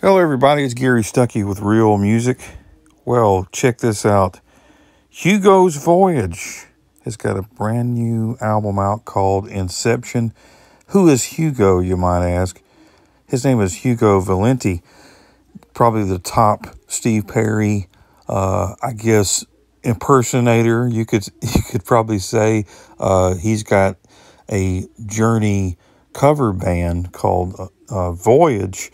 Hello everybody, it's Gary Stuckey with Real Music. Well, check this out. Hugo's Voyage has got a brand new album out called Inception. Who is Hugo, you might ask? His name is Hugo Valenti. Probably the top Steve Perry, I guess, impersonator. You could probably say he's got a Journey cover band called Voyage.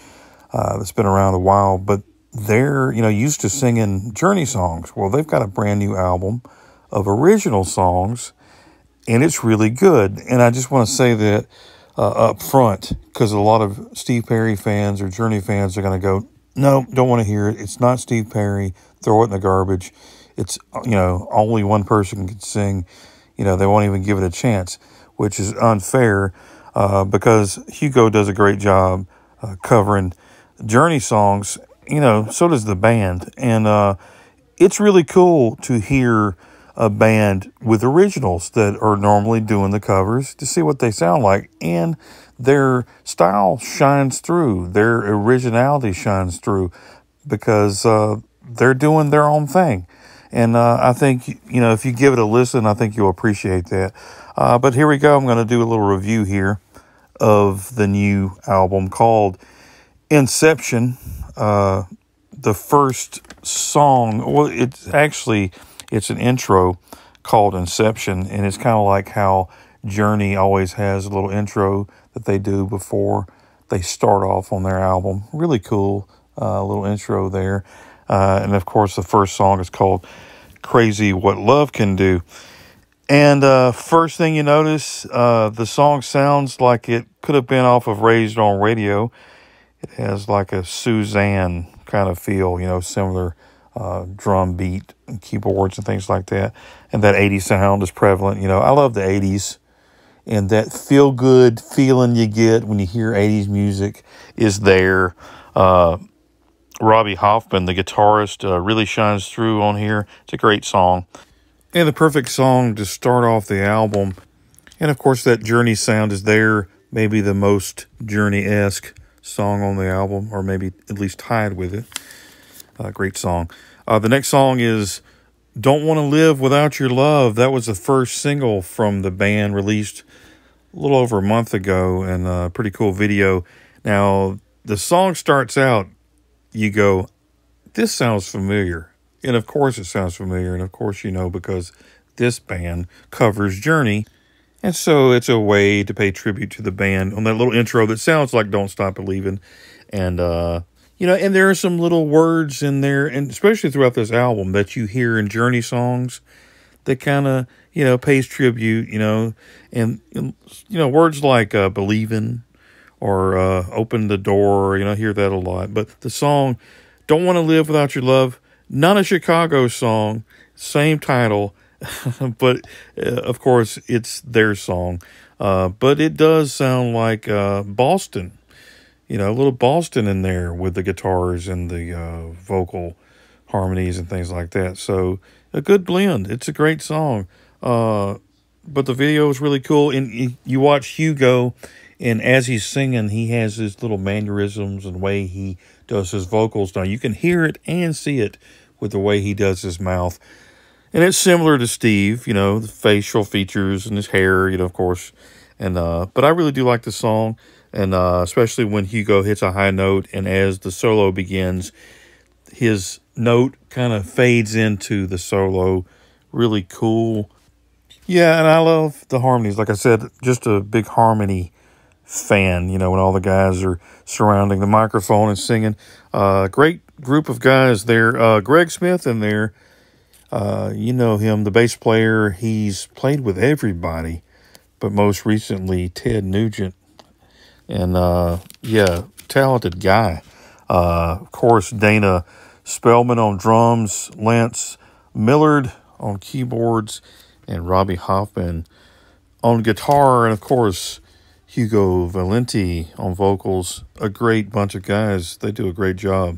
That's been around a while, but they're, used to singing Journey songs. Well, they've got a brand new album of original songs, and it's really good. And I just want to say that up front, because a lot of Steve Perry fans or Journey fans are going to go, no, don't want to hear it. It's not Steve Perry. Throw it in the garbage. It's, only one person can sing. They won't even give it a chance, which is unfair because Hugo does a great job covering Journey songs, so does the band. And it's really cool to hear a band with originals that are normally doing the covers to see what they sound like. And their style shines through. Their originality shines through because they're doing their own thing. And I think, if you give it a listen, I think you'll appreciate that. But here we go. I'm going to do a little review here of the new album called Inception. The first song, well, it's an intro called Inception, and it's kind of like how Journey always has a little intro that they do before they start off on their album. Really cool little intro there. And of course, the first song is called Crazy What Love Can Do. And first thing you notice, the song sounds like it could have been off of Raised on Radio. It has like a Suzanne kind of feel, similar drum beat and keyboards and things like that. And that 80s sound is prevalent. I love the 80s. And that feel-good feeling you get when you hear 80s music is there. Robbie Hoffman, the guitarist, really shines through on here. It's a great song. And the perfect song to start off the album. And, of course, that Journey sound is there. Maybe the most Journey-esque song on the album, or maybe at least tied with it. Great song. The next song is Don't Want to Live Without Your Love. That was the first single from the band, released a little over a month ago, and a pretty cool video. Now, the song starts out, you go, this sounds familiar. And of course it sounds familiar, and of course because this band covers Journey. And so it's a way to pay tribute to the band on that little intro that sounds like Don't Stop Believing. And, and there are some little words in there, and especially throughout this album, that you hear in Journey songs that kind of, pays tribute, and words like believing or open the door, hear that a lot. But the song, Don't Want to Live Without Your Love, not a Chicago song, same title, but of course it's their song. But it does sound like Boston, a little Boston in there with the guitars and the vocal harmonies and things like that. So a good blend. It's a great song. But the video is really cool. And you watch Hugo, and as he's singing, he has his little mannerisms and way he does his vocals. Now you can hear it and see it with the way he does his mouth. And it's similar to Steve, the facial features and his hair, of course. And but I really do like the song, and especially when Hugo hits a high note, and as the solo begins, his note kind of fades into the solo. Really cool. Yeah, and I love the harmonies. Like I said, just a big harmony fan, when all the guys are surrounding the microphone and singing. Great group of guys there. Greg Smith in there. You know him, the bass player. He's played with everybody, but most recently Ted Nugent. And, talented guy. Of course, Dana Spellman on drums, Lance Millard on keyboards, and Robbie Hoffman on guitar, and, of course, Hugo Valenti on vocals. A great bunch of guys. They do a great job.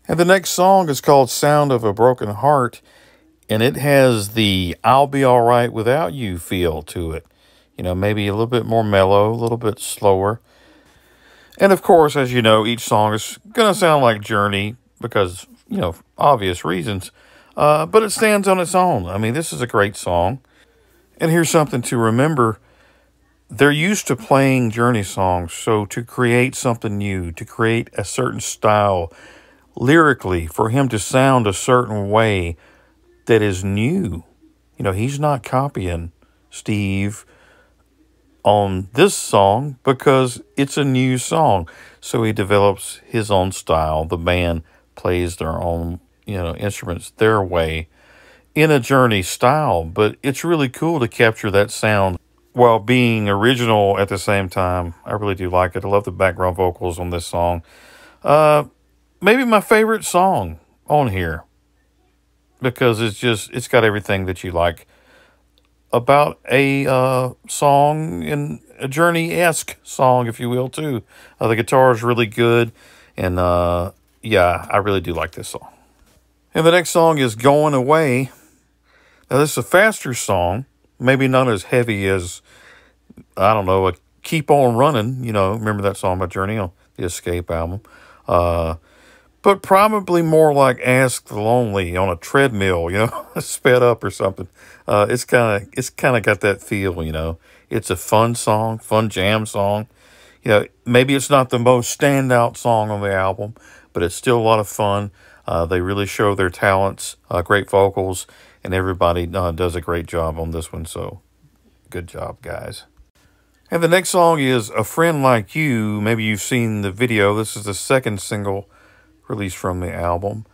And the next song is called Sound of a Broken Heart, and it has the I'll Be All Right Without You feel to it. Maybe a little bit more mellow, a little bit slower. And of course, as you know, each song is going to sound like Journey because, obvious reasons. But it stands on its own. I mean, this is a great song. And here's something to remember. They're used to playing Journey songs, so to create something new, to create a certain style lyrically, for him to sound a certain way that is new. He's not copying Steve on this song because it's a new song. So he develops his own style. The band plays their own, instruments their way in a Journey style. But it's really cool to capture that sound while being original at the same time. I really do like it. I love the background vocals on this song. Maybe my favorite song on here because it's got everything that you like about a song, and a Journey-esque song, if you will, too. The guitar is really good, and yeah, I really do like this song. And the next song is Going Away. Now, this is a faster song, maybe not as heavy as, I don't know, a Keep On Running. Remember that song by Journey on the Escape album? But probably more like Ask the Lonely on a treadmill, sped up or something. It's kind of got that feel, It's a fun song, fun jam song. Maybe it's not the most standout song on the album, but it's still a lot of fun. They really show their talents, great vocals, and everybody does a great job on this one. So good job, guys. And the next song is A Friend Like You. Maybe you've seen the video. This is the second single released from the album.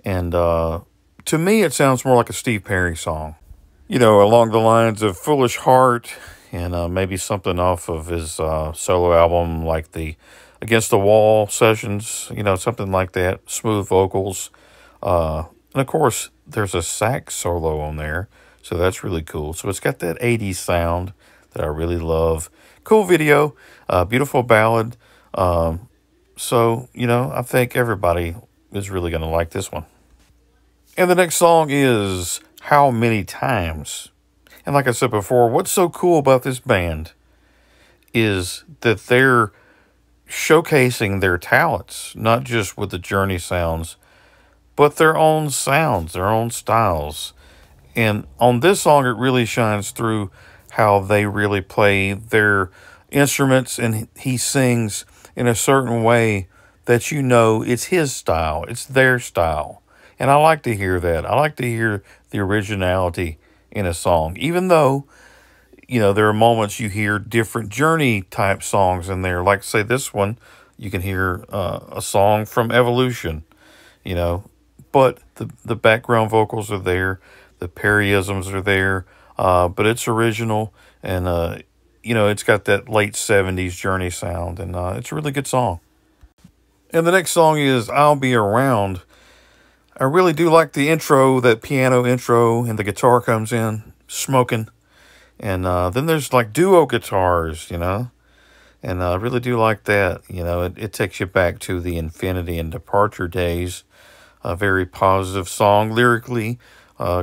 And to me, it sounds more like a Steve Perry song. Along the lines of Foolish Heart and maybe something off of his solo album like the Against the Wall sessions, something like that. Smooth vocals. And of course, there's a sax solo on there. So that's really cool. So it's got that 80s sound that I really love. Cool video. Beautiful ballad. So, I think everybody is really going to like this one. And the next song is How Many Times. And like I said before, what's so cool about this band is that they're showcasing their talents, not just with the Journey sounds, but their own sounds, their own styles. And on this song, it really shines through how they really play their instruments, and he sings in a certain way that it's his style, it's their style. And I like to hear that. I like to hear the originality in a song, even though, there are moments you hear different Journey type songs in there. Like, say, this one, you can hear a song from Evolution, but the background vocals are there, the Perryisms are there, but it's original, and it's got that late 70s Journey sound, and it's a really good song. And the next song is I'll Be Around. I really do like the intro, that piano intro, and the guitar comes in smoking. And then there's like duo guitars, and I really do like that. It takes you back to the Infinity and Departure days. A very positive song lyrically,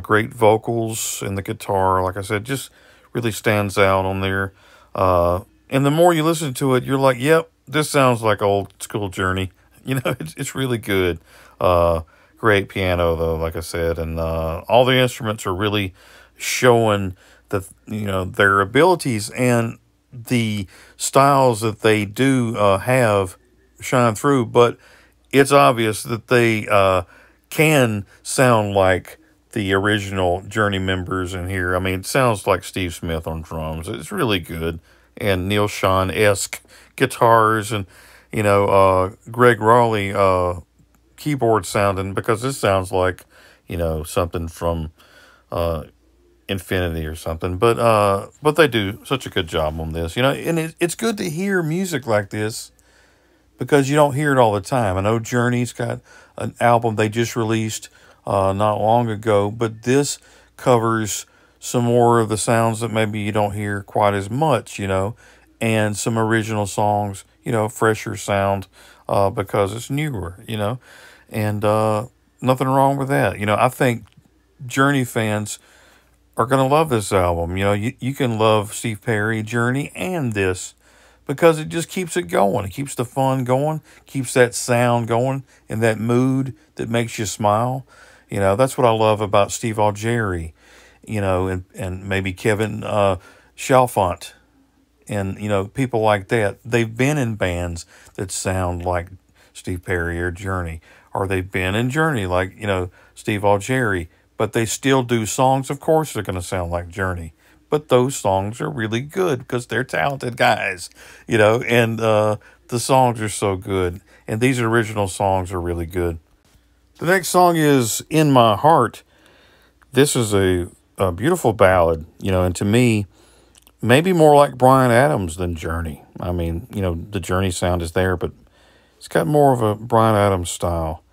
great vocals, and the guitar, like I said, just really stands out on there. And the more you listen to it, you're like, yep, this sounds like old school Journey. It's really good. Great piano, though, like I said. And all the instruments are really showing their abilities, and the styles that they do have shine through. But it's obvious that they can sound like the original Journey members in here. I mean, it sounds like Steve Smith on drums. It's really good. And Neil Schon-esque guitars, and, Greg Rowley keyboard sounding, because this sounds like, something from Infinity or something. But they do such a good job on this, and it's good to hear music like this because you don't hear it all the time. I know Journey's got an album they just released not long ago, but this covers some more of the sounds that maybe you don't hear quite as much, and some original songs, fresher sound because it's newer, and nothing wrong with that. I think Journey fans are going to love this album. You can love Steve Perry, Journey, and this because it just keeps it going. It keeps the fun going, keeps that sound going, and that mood that makes you smile. That's what I love about Steve Algeri, and maybe Kevin Chalfant, and people like that. They've been in bands that sound like Steve Perry or Journey, or they've been in Journey like Steve Algeri, but they still do songs. Of course they're going to sound like Journey, but those songs are really good because they're talented guys, and the songs are so good, and these original songs are really good. The next song is In My Heart. This is a beautiful ballad, and to me, maybe more like Bryan Adams than Journey. I mean, the Journey sound is there, but it's got more of a Bryan Adams style.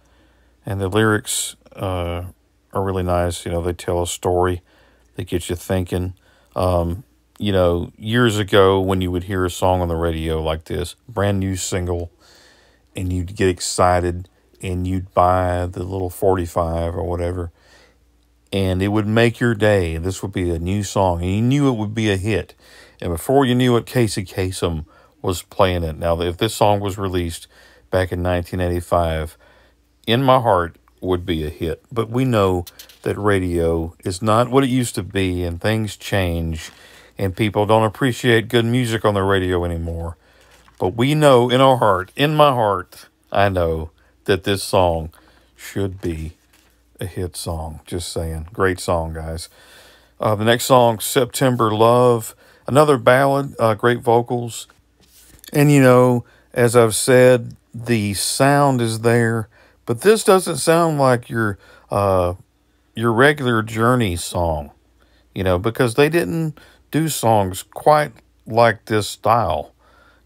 And the lyrics are really nice. They tell a story. They get you thinking. Years ago when you would hear a song on the radio like this, brand new single, and you'd get excited and you'd buy the little 45 or whatever, and it would make your day. This would be a new song, and you knew it would be a hit. And before you knew it, Casey Kasem was playing it. Now, if this song was released back in 1985, In My Heart would be a hit. But we know that radio is not what it used to be, and things change, and people don't appreciate good music on the radio anymore. But we know in our heart, in my heart, I know that this song should be a hit song. Just saying. Great song, guys. The next song, September Love, another ballad, great vocals. And, as I've said, the sound is there, but this doesn't sound like your regular Journey song, because they didn't do songs quite like this style,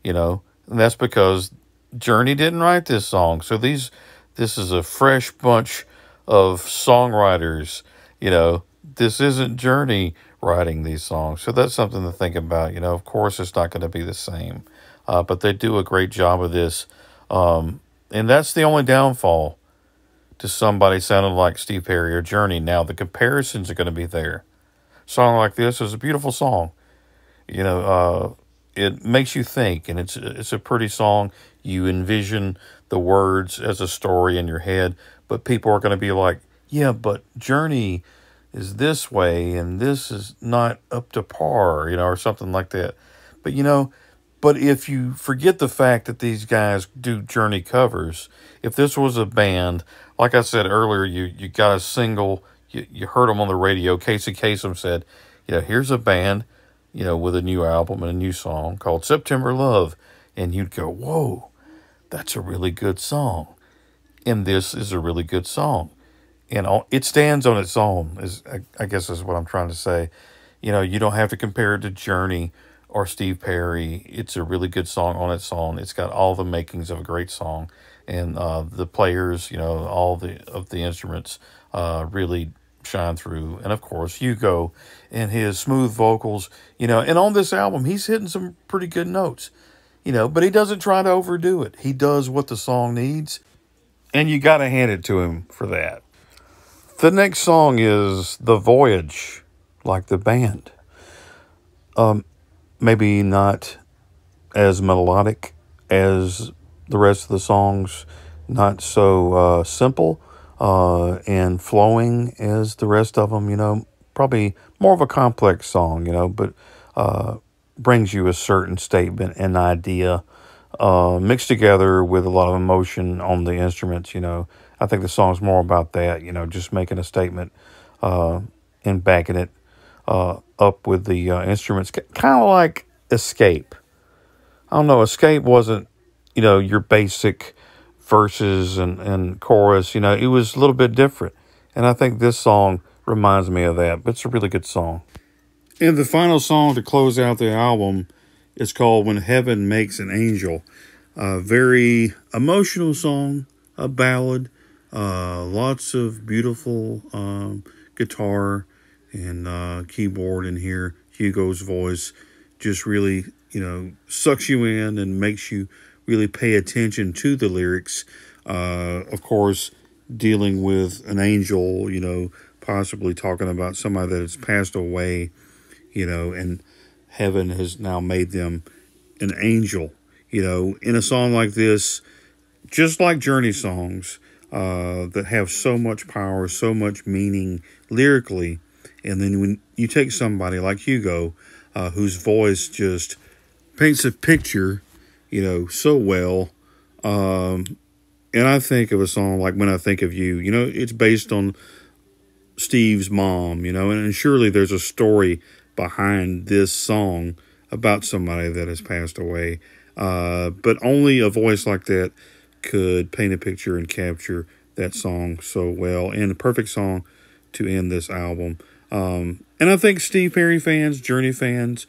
and that's because Journey didn't write this song. So this is a fresh bunch of songwriters. This isn't Journey writing these songs. So that's something to think about. Of course it's not going to be the same, but they do a great job of this. And that's the only downfall to somebody sounding like Steve Perry or Journey. Now the comparisons are going to be there. A song like this is a beautiful song. It makes you think, and it's a pretty song. You envision the words as a story in your head, but people are going to be like, yeah, but Journey is this way, and this is not up to par, or something like that. But if you forget the fact that these guys do Journey covers, if this was a band, like I said earlier, you got a single, you heard them on the radio. Casey Kasem said, here's a band, with a new album and a new song called September Love. And you'd go, whoa, that's a really good song. And this is a really good song. And it stands on its own, I guess is what I'm trying to say. You don't have to compare it to Journey or Steve Perry. It's a really good song on its own. It's got all the makings of a great song. And the players, all of the instruments really shine through. And of course, Hugo and his smooth vocals, and on this album, he's hitting some pretty good notes, but he doesn't try to overdo it. He does what the song needs, and you got to hand it to him for that. The next song is The Voyage, like the band. Maybe not as melodic as the rest of the songs, not so simple and flowing as the rest of them, probably more of a complex song, but brings you a certain statement and idea mixed together with a lot of emotion on the instruments. I think the song's more about that, just making a statement and backing it up with the instruments, kind of like Escape. I don't know, Escape wasn't, your basic verses and chorus, it was a little bit different. And I think this song reminds me of that, but it's a really good song. And the final song to close out the album is called When Heaven Makes an Angel. A very emotional song, a ballad, lots of beautiful guitar and keyboard in here. Hugo's voice just really, sucks you in and makes you really pay attention to the lyrics. Of course, dealing with an angel, possibly talking about somebody that has passed away, and heaven has now made them an angel, in a song like this, just like Journey songs that have so much power, so much meaning lyrically. And then when you take somebody like Hugo, whose voice just paints a picture, so well. And I think of a song like When I Think of You, it's based on Steve's mom, and surely there's a story behind this song about somebody that has passed away. But only a voice like that could paint a picture and capture that song so well. And the perfect song to end this album. And I think Steve Perry fans, Journey fans,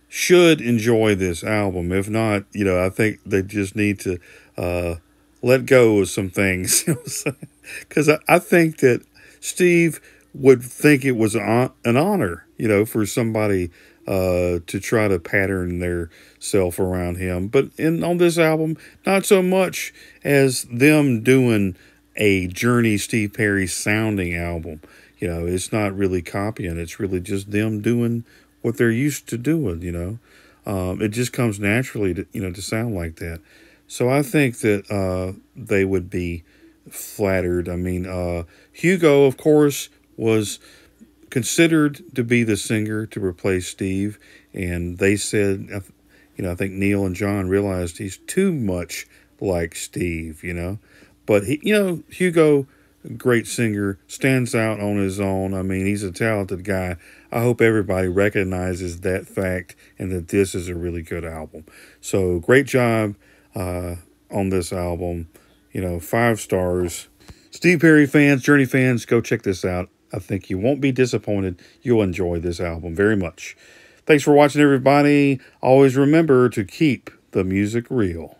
should enjoy this album. If not, I think they just need to let go of some things. Because I think that Steve would think it was an honor, for somebody to try to pattern their self around him. But on this album, not so much as them doing a Journey Steve Perry sounding album. It's not really copying. It's really just them doing what they're used to doing, It just comes naturally to sound like that. So I think that they would be flattered. I mean, Hugo, of course, was considered to be the singer to replace Steve. And they said, I think Neil and John realized he's too much like Steve, But, Hugo, great singer, stands out on his own. I mean, he's a talented guy. I hope everybody recognizes that fact and that this is a really good album. So great job on this album. 5 stars. Steve Perry fans, Journey fans, go check this out. I think you won't be disappointed. You'll enjoy this album very much. Thanks for watching, everybody. Always remember to keep the music real.